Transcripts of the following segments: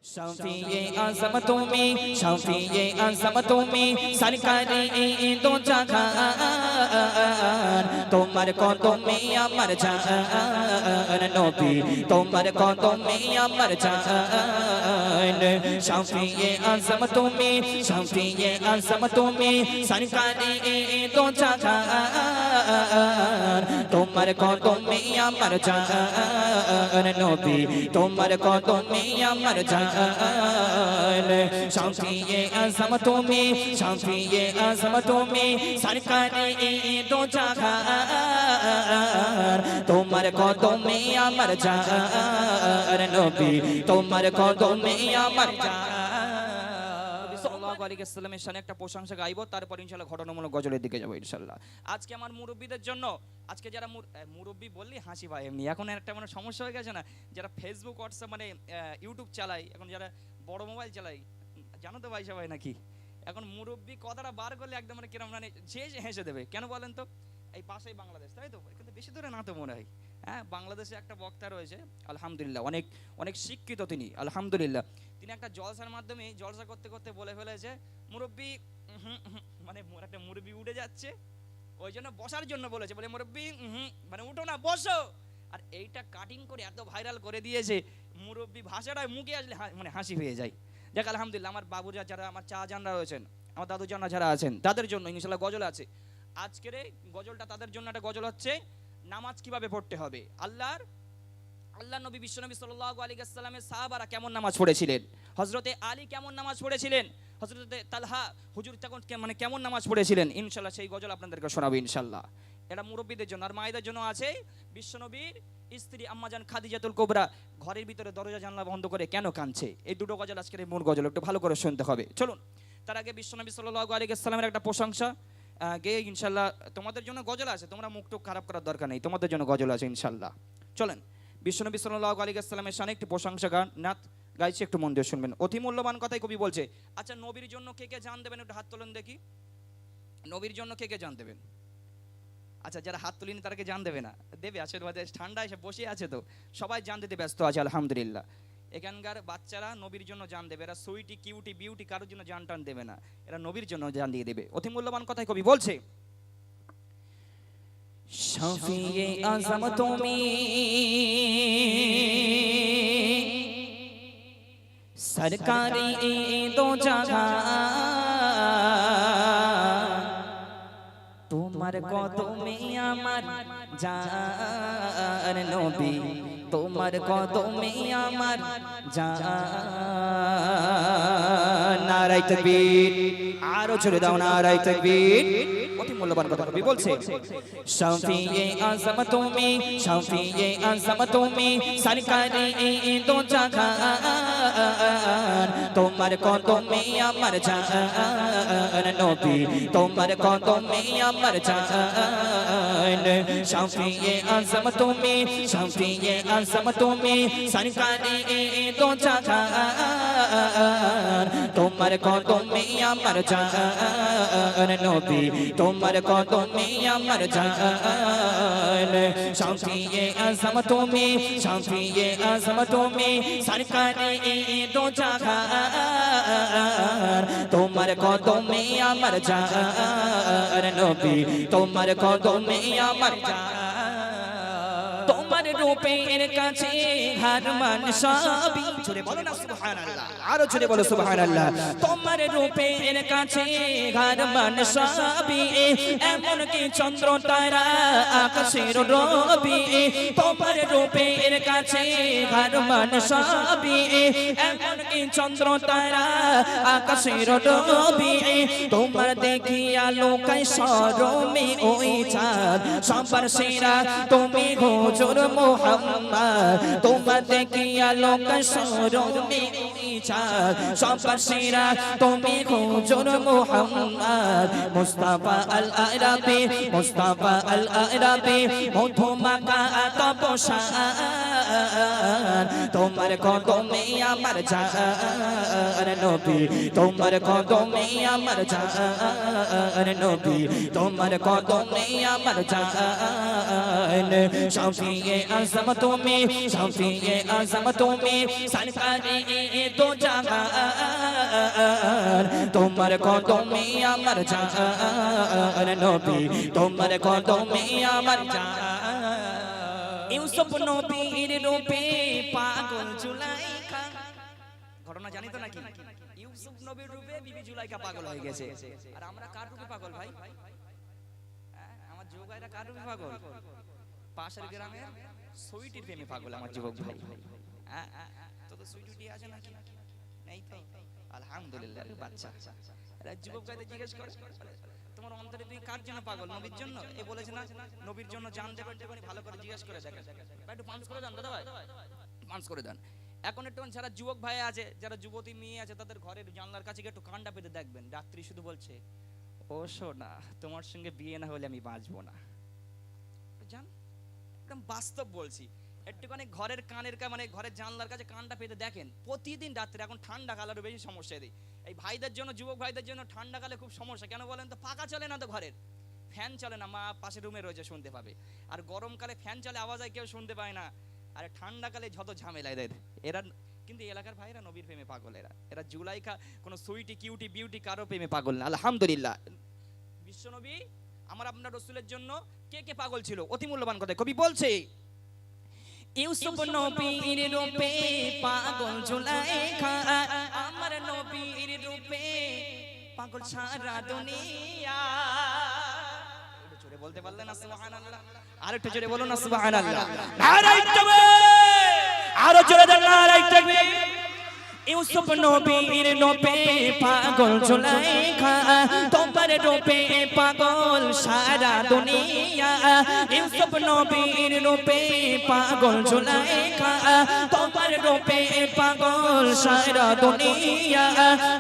शफीए आज़म तुम्हें शफीए आज़म तुम्हें सरकारे दो जहान তোমার কদমে আমার জান নবী তোমার কদমে আমার জান শফিয়ে আজম তুমি শফিয়ে আজম তুমি সরকারে দো জাহান তোমার কদমে আমার জান নবী তোমার কদমে আমার জান শফিয়ে আজম তুমি শফিয়ে আজম তুমি সরকারে দো জাহান তোমার কদমে আমার জান নবী তোমার কদমে আমার জান সাল্লাল্লাহু আলাইহি ওয়াসাল্লামের শানে একটা প্রশংসা গাইবো, তারপর ইনশাআল্লাহ ঘটনামূলক গজলের দিকে যাব ইনশাআল্লাহ। আজকে আমার মুরব্বীদের জন্য, আজকে যারা মুরব্বী বললি হাসি পায় এমনি, এখন একটা মানে সমস্যা হয়ে গেছে না, যারা ফেসবুক হোয়াটসঅ্যাপ মানে ইউটিউব চালায়, এখন যারা বড় মোবাইল চালায়, জানো তো ভাই সবাই নাকি, এখন মুরব্বী কথাটা বার করলে একদম মানে কিরম মানে যে হেসে দেবে। কেন বলেন তো? এই পাশেই বাংলাদেশ, তাই তো? কিন্তু বেশি দূরে না তো মনে হয়। হ্যাঁ, বাংলাদেশে একটা বক্তা রয়েছে আলহামদুলিল্লাহ, অনেক অনেক শিক্ষিত তিনি আলহামদুলিল্লাহ। তিনি একটা জলসার মাধ্যমে জলসা করতে করতে বলে ফেলেছে মুরব্বী, মানে একটা মুরব্বী উঠে যাচ্ছে, ওই জন্য বসার জন্য বলেছে, বলে মুরব্বী মানে উঠো না, বসো। আর এইটা কাটিং করে এত ভাইরাল করে দিয়েছে, মুরব্বী ভাষাটা মুখে আসলে মানে হাসি হয়ে যায়। দেখ আলহামদুলিল্লাহ, আমার বাবুরা যারা, আমার চা জানরা রয়েছেন, আমার দাদু জানরা যারা আছেন, তাদের জন্য ইনশাআল্লাহ গজল আছে। আজকের এই গজলটা তাদের জন্য একটা গজল হচ্ছে নামাজ কিভাবে পড়তে হবে। আল্লাহ নবী বিশ্বনবী সাল্লাল্লাহু আলাইহি ওয়াসাল্লামের সাহাবারা কেমন নামাজ পড়েছিলেন, হযরতে আলী কেমন নামাজ পড়েছিলেন, হযরতে তালহা হুজুর তখন মানে কেমন নামাজ পড়েছিলেন, ইনশাআল্লাহ সেই গজল আপনাদেরকে শোনাবো ইনশাআল্লাহ। এটা মুরব্বীদের জন্য। আর মায়েদের জন্য আছে বিশ্বনবীর স্ত্রী আম্মাজান খাদিজাতুল কুবরা ঘরের ভিতরে দরজা জানলা বন্ধ করে কেন কাঁদছে। এই দুটো গজল আজকের এই মূল গজল, একটু ভালো করে শুনতে হবে। চলুন, তার আগে বিশ্বনবী সাল্লাল্লাহু আলাইহি ওয়াসাল্লামের একটা প্রশংসা গেয়ে ইনশাআল্লাহ তোমাদের জন্য গজল আছে, তোমরা মুখটুক খারাপ করার দরকার নেই, তোমাদের জন্য গজল আছে ইনশাআল্লাহ। চলেন, বিশ্বনবী সাল্লাল্লাহু আলাইহি ওয়াসাল্লামের শানে একটি প্রশংসা গান নাত গাইছে, একটু মন দিয়ে শুনবেন। অতি মূল্যবান কথাই কবি বলছে। আচ্ছা, নবীর জন্য কে কে জান দেবেন, একটু হাত তোলেন দেখি। নবীর জন্য কে কে জান দেবেন? আচ্ছা, যারা হাত তুলিনি তারা কে জান দেবে না? দেবে, আশীর্বাদে ঠান্ডা এসে বসে আছে তো, সবাই জান দিতে ব্যস্ত আছে আলহামদুলিল্লাহ। এখানকার বাচ্চারা নবীর জন্য জান দেবে, এরা সুইটি কিউটি বিউটি কারোর জন্য জান টান দেবে না, এরা নবীর জন্য জান দিয়ে দেবে। অতি মূল্যবান কথাই কবি বলছে, শফিয়ে আজম তুমি সরকারি দো জাহান তোমার কদমে আমার জান নবী তোমার কদমে আমার জান। নারায়ে তাকবীর, আরো জোরে দাও নারায়ে তাকবীর। অতি মূল্যবান কথা কবি বলছে, শফিয়ে আজম তুমি শফিয়ে আজম তুমি সরকারে দো জাহান তোমার কদমে আমার জান নবী তোমার কদমে আমার জান। শফিয়ে আজম তুমি শফিয়ে আজম তুমি সরকারে দো জাহান তোমার কদমে আমার জান নবী তোমার কদমে আমার জান। শফিয়ে আজম তুমি শফিয়ে আজম তুমি সরকারে দো জাহান তোমার কদমে আমার জান নবী তোমার কদমে আমার জান। তোমার রূপের কাছে হার মান সবই, জোরে বলো না সুবহানাল্লাহ, আরো জোরে বলো সুবহানাল্লাহ। তোমার রূপের কাছে হার মান সবই, এমন কি চন্দ্র তারা আকাশের রবি। তোমার রূপের কাছে হার মান সবই, এমন কি চন্দ্র তারা আকাশের রবি। তোমার দেখিয়া লোকায় শরমে ওই চাঁদ সবার সেরা তুমি হুজুর মুহাম্মদ। তোমার দেখিয়া লোকায় শরমে ওই চাঁদ সবার সেরা তুমি হুজুর মুহাম্মদ। মুস্তাফা আল আরাবি মুস্তাফা আল আরাবি মধুমাখা তপস্যান তোমার কদমে আমার জান নবী তোমার কদমে আমার জান নবী তোমার কদমে আমার জান। শফিয়ে আজম তুমি, শফিয়ে আজম তুমি, সরকারে দো জাহান, তোমার কদমে আমার জান নবী, তোমার কদমে আমার জান। ইউসুফ নবীর রূপে পাগল জুলাইখা, ঘটনা জানি তো নাকি? ইউসুফ নবীর রূপে বিবি জুলাইখা পাগল হয়ে গেছে। আর আমরা কার রূপে পাগল ভাই? আমার যুবক ভাইরা কার রূপে পাগল? পাশের গ্রামের সুইটির প্রেমে পাগল আমার যুবক ভাই। তো সুইটি আছে নাকি? নেই তো, আলহামদুলিল্লাহ। বাচ্চা যুবক ভাইদের জিজ্ঞেস করে, তোমার অন্তরে তুই কার জন্য পাগল? নবীর জন্য? এ বলেছে না নবীর জন্য জান দেবেন, ভালো করে জিজ্ঞেস করে দেখেন। একটু পাঞ্চ করে দেন দাদা ভাই, পাঞ্চ করে দেন। এখন একটু যারা যুবক ভাই আছে, যারা যুবতী মেয়ে আছে, তাদের ঘরের জানলার কাছে একটু কানটা পেতে দেখবেন, রাত্রি শুধু বলছে, ও সোনা তোমার সঙ্গে বিয়ে না হলে আমি বাঁচবো না। জান একদম বাস্তব বলছি। একটুখানি ঘরের কানের মানে ঘরের জানলার কাছে কানটা পেতে দেখেন প্রতিদিন রাত্রে। এখন ঠান্ডা কালের বেশি সমস্যা দিই এই ভাইদের জন্য, যুবক ভাইদের জন্য ঠান্ডা কালে খুব সমস্যা। কেন বলেন তো? পাখা চলে না তো, ঘরের ফ্যান চলে না, মা পাশে রুমে রয়েছে শুনতে পাবে। আর গরমকালে ফ্যান চলে, আওয়াজ হয় কেউ শুনতে পায় না। আর ঠান্ডাকালে যত ঝামেলা এদের। এরা কিন্তু এলাকার ভাইরা নবীর প্রেমে পাগল। এরা জুলাইখা কোনো সুইটি কিউটি বিউটি কারো প্রেমে পাগল না, আলহামদুলিল্লাহ। বিশ্বনবী আমার আপনার রাসূলের জন্য কে কে পাগল ছিল? অতি মূল্যবান কথা কবি বলছে, ইউসুফ নবীর রূপে পাগল জুলাইখা, আমার নবীর রূপে পাগল সারা দুনিয়া। একটু জোরে বলতে পারলেন না সুবহানাল্লাহ? আরেকটু জোরে বলুন না সুবহানাল্লাহ। নারায়ে তাকবীর, আরো জোরে দেন নারায়ে তাকবীর। ইউসুফ নবীর রূপে পাগল জুলাইখা, তোমার রূপে পাগল সারা দুনিয়া। ইউসুফ নবীর রূপে পাগল জুলাইখা, তোমার রূপে পাগল সারা দুনিয়া।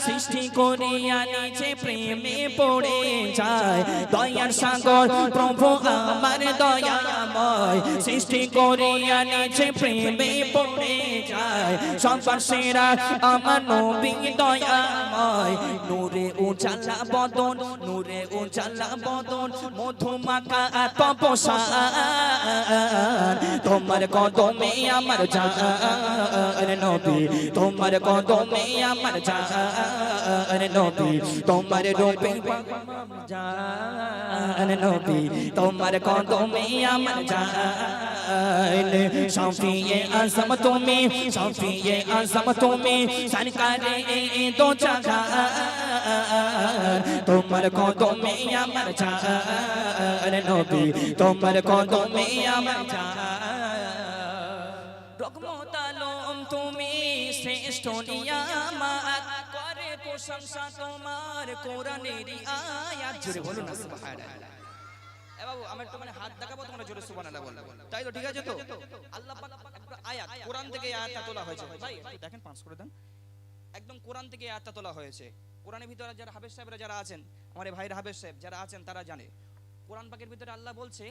সৃষ্টি করিয়া নিচে প্রেমে পড়ে যায়, দয়ার সাগর প্রভু আমার দয়াময়। সৃষ্টি করিয়া নিচে প্রেমে পড়ে যায়, সবার সেরা আমার নবী দয়াময়। নূরে উজালা বদন, নূরে উজালা বদন, মধুমাখা তপস্যান, তোমার কদমে আমার জান নবী, তোমার কদমে আমার জান নবী, তোমার রূপে জান নবী, তোমার কদমে আমার জান। শফিয়ে আজম তুমি, শফিয়ে আজম তুমি, সরকারে দো জাহান, তোমার কদমে আমার জান নবী, তোমার কদমে আমার জান। রহমত আলম তুমি শ্রেষ্ঠ নিয়ামত, করে প্রশংসা তোমার কোরআনের আয়াত। জোরে বলুন না সুবহানাল্লাহ। বাবু আমি একটু মানে হাত দেখাবো, তোমরা জোরে সুবহানাল্লাহ বলবে, তাই তো? ঠিক আছে তো? আল্লাহ পাক একটা আয়াত কোরআন থেকে আয়াতটা তোলা হয়েছে ভাই, একটু দেখেন, পাঁচ করে দেন। একদম কোরআন থেকে আয়াতটা তোলা হয়েছে। কোরআনের ভিতরে যারা হাফেজ সাহেবরা যারা আছেন, আমার এই ভাইরা হাফেজ সাহেব যারা আছেন তারা জানে, কোরআন পাকের ভিতরে আল্লাহ বলছে,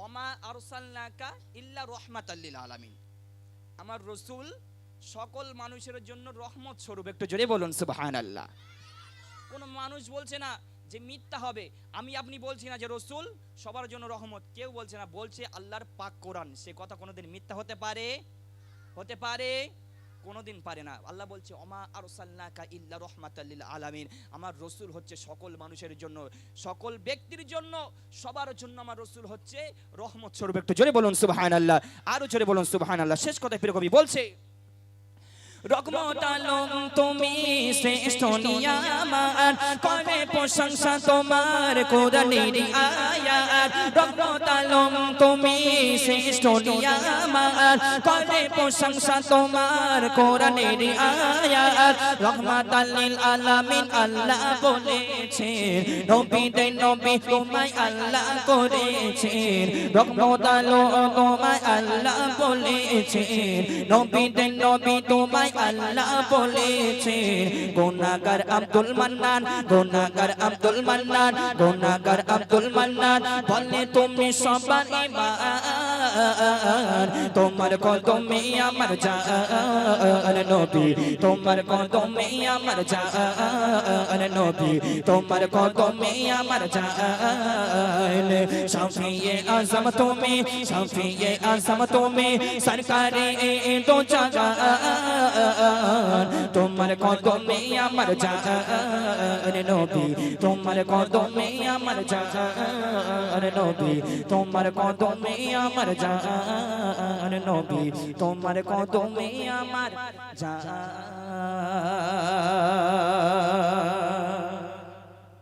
ওমা আরসালনাকা ইল্লা রাহমাতাল লিল আলামিন, আমার রাসূল সকল মানুষের জন্য রহমত স্বরূপ। একটু জোরে বলুন সুবহানাল্লাহ। কোন মানুষ বলছে না যে মিথ্যা হবে, আমি আপনি বলছি না যে রাসূল সবার জন্য রহমত, কেউ বলছে না, বলছে আল্লাহর পাক কোরআন। সে কথা কোনোদিন মিথ্যা হতে পারে? হতে পারে? কোনোদিন পারে না। আল্লাহ বলছে ওমা আরসালনাকা ইল্লা রাহমাতাল লিল আলামিন, আমার রাসূল হচ্ছে সকল মানুষের জন্য, সকল ব্যক্তির জন্য, সবার জন্য আমার রাসূল হচ্ছে রহমত স্বরূপ। একটু জোরে বলুন সুবহানাল্লাহ, আরো জোরে বলুন সুবহানাল্লাহ। শেষ কথা প্রিয় কবি বলছে, রহমত আলম তুমি শ্রেষ্ঠ নিয়ামত, করে প্রশংসা তোমার কোরআনের আয়াত। রহমত আলম তুমি শ্রেষ্ঠ নিয়ামত, করে প্রশংসা তোমার কোরআনের আয়াত। রহমাতাল লিল আলামিন আল্লাহ বলেছেন, নবীদের নবী তোমায় আল্লাহ করেছেন। রহমত আলম তোমায় আল্লাহ বলেছেন, নবীদের নবী তোমায় কথায় আল্লাহ বলেছে গুনাহগার আব্দুল মান্নান গুনাহগার আব্দুল মান্নান গুনাহগার আব্দুল মান্নান বলে তুমি সবার ইমান তোমার কদমে আমার জান নবী তোমার কদমে আমার জান নবী তোমার কদমে আমার জান শাফিয়ে আজম তুমি শাফিয়ে আজম তুমি সরকারে দো জাহান তোমার কদমে আমার জান নবী তোমার কদমে আমার জান নবী তোমার কদমে আমার জান নবী তোমার কদমে আমার জান